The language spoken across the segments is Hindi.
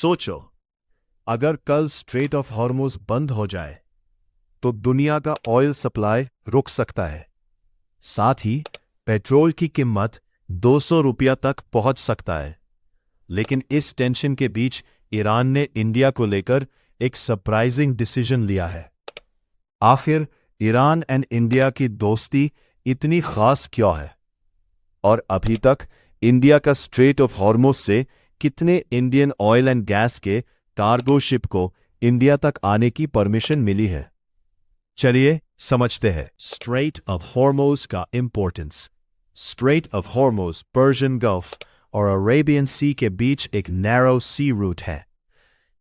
सोचो, अगर कल स्ट्रेट ऑफ हॉर्मुज़ बंद हो जाए तो दुनिया का ऑयल सप्लाई रुक सकता है। साथ ही पेट्रोल की कीमत 200 रुपया तक पहुंच सकता है। लेकिन इस टेंशन के बीच ईरान ने इंडिया को लेकर एक सरप्राइजिंग डिसीजन लिया है। आखिर ईरान एंड इंडिया की दोस्ती इतनी खास क्यों है? और अभी तक इंडिया का स्ट्रेट ऑफ हॉर्मुज़ से कितने इंडियन ऑयल एंड गैस के कार्गो शिप को इंडिया तक आने की परमिशन मिली है? चलिए समझते हैं स्ट्रेट ऑफ हॉर्मुज़ का importance. Straight of Hormuz Persian gulf और अरेबियन सी के बीच एक नैरो सी रूट है।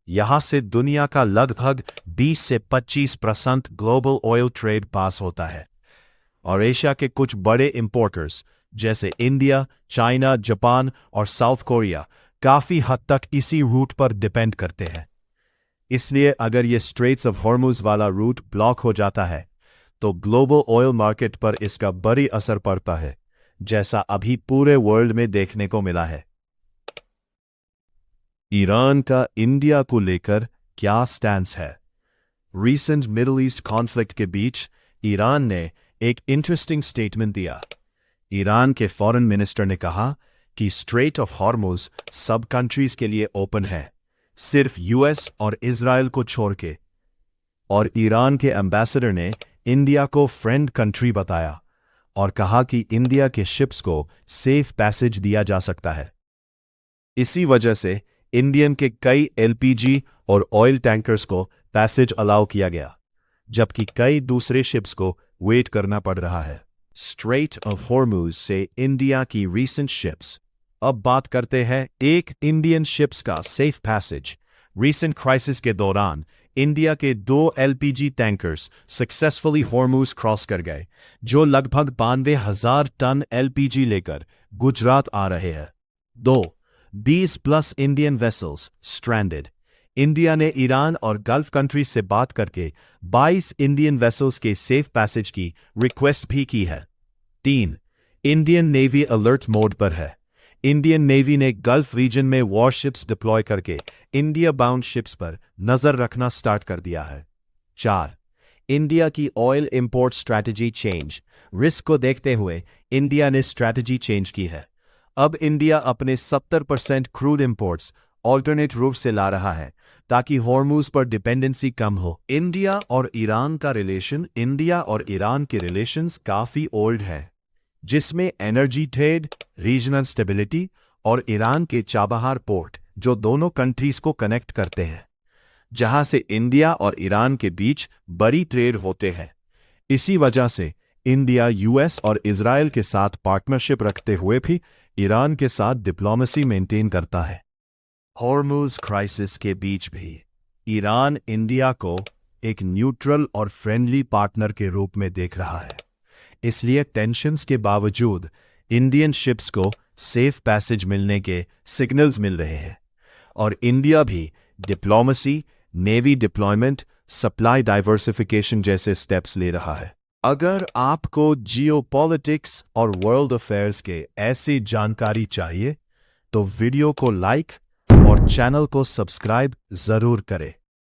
यहां से दुनिया का लगभग 20 से 25% ग्लोबल ऑयल ट्रेड पास होता है और एशिया के कुछ बड़े इंपोर्टर्स जैसे इंडिया, चाइना, जापान और साउथ कोरिया काफी हद तक इसी रूट पर डिपेंड करते हैं। इसलिए अगर ये स्ट्रेट्स ऑफ हॉर्मुज़ वाला रूट ब्लॉक हो जाता है तो ग्लोबल ऑयल मार्केट पर इसका बड़ी असर पड़ता है, जैसा अभी पूरे वर्ल्ड में देखने को मिला है। ईरान का इंडिया को लेकर क्या स्टैंस है? रीसेंट मिडिल ईस्ट कॉन्फ्लिक्ट के बीच ईरान ने एक इंटरेस्टिंग स्टेटमेंट दिया। ईरान के फॉरेन मिनिस्टर ने कहा कि स्ट्रेट ऑफ हॉर्मुज़ सब कंट्रीज के लिए ओपन है, सिर्फ यूएस और इजराइल को छोड़ के। और ईरान के एम्बेसडर ने इंडिया को फ्रेंड कंट्री बताया और कहा कि इंडिया के शिप्स को सेफ पैसेज दिया जा सकता है। इसी वजह से इंडियन के कई एलपीजी और ऑयल टैंकर्स को पैसेज अलाउ किया गया, जबकि कई दूसरे शिप्स को वेट करना पड़ रहा है। स्ट्रेट ऑफ हॉर्मुज़ से इंडिया की रीसेंट शिप्स। अब बात करते हैं एक इंडियन शिप्स का सेफ पैसेज। रीसेंट क्राइसिस के दौरान इंडिया के 2 LPG tankers successfully Hormuz cross कर गए, जो लगभग 92,000 टन एलपीजी लेकर गुजरात आ रहे हैं। 20+ इंडियन वेसल्स स्ट्रैंडेड। इंडिया ने ईरान और गल्फ कंट्रीज से बात करके 22 इंडियन वेसल्स के सेफ पैसेज की रिक्वेस्ट भी की है। 3. इंडियन नेवी अलर्ट मोड पर है। इंडियन नेवी ने गल्फ रीजन में वॉरशिप्स डिप्लॉय करके इंडिया बाउंड शिप्स पर नजर रखना स्टार्ट कर दिया है। 4. इंडिया की oil import strategy change. Risk को देखते हुए इंडिया ने स्ट्रैटेजी चेंज की है। अब इंडिया अपने 70% क्रूड इंपोर्ट्स ऑल्टरनेट रूट से ला रहा है ताकि हॉर्मुज़ पर डिपेंडेंसी कम हो। इंडिया और ईरान का रिलेशन इंडिया और ईरान के रिलेशंस काफ़ी ओल्ड है, जिसमें एनर्जी ट्रेड, रीजनल स्टेबिलिटी और ईरान के चाबहार पोर्ट जो दोनों कंट्रीज को कनेक्ट करते हैं, जहां से इंडिया और ईरान के बीच बड़ी ट्रेड होते हैं। इसी वजह से इंडिया यूएस और इजराइल के साथ पार्टनरशिप रखते हुए भी ईरान के साथ डिप्लोमेसी मेंटेन करता है। हॉर्मुज़ क्राइसिस के बीच भी ईरान इंडिया को एक न्यूट्रल और फ्रेंडली पार्टनर के रूप में देख रहा है। इसलिए टेंशन्स के बावजूद इंडियन शिप्स को सेफ पैसेज मिलने के सिग्नल्स मिल रहे हैं और इंडिया भी diplomacy, navy deployment, supply diversification जैसे स्टेप्स ले रहा है। अगर आपको जियोपॉलिटिक्स और वर्ल्ड अफेयर्स के ऐसी जानकारी चाहिए तो वीडियो को लाइक और चैनल को सब्सक्राइब जरूर करें।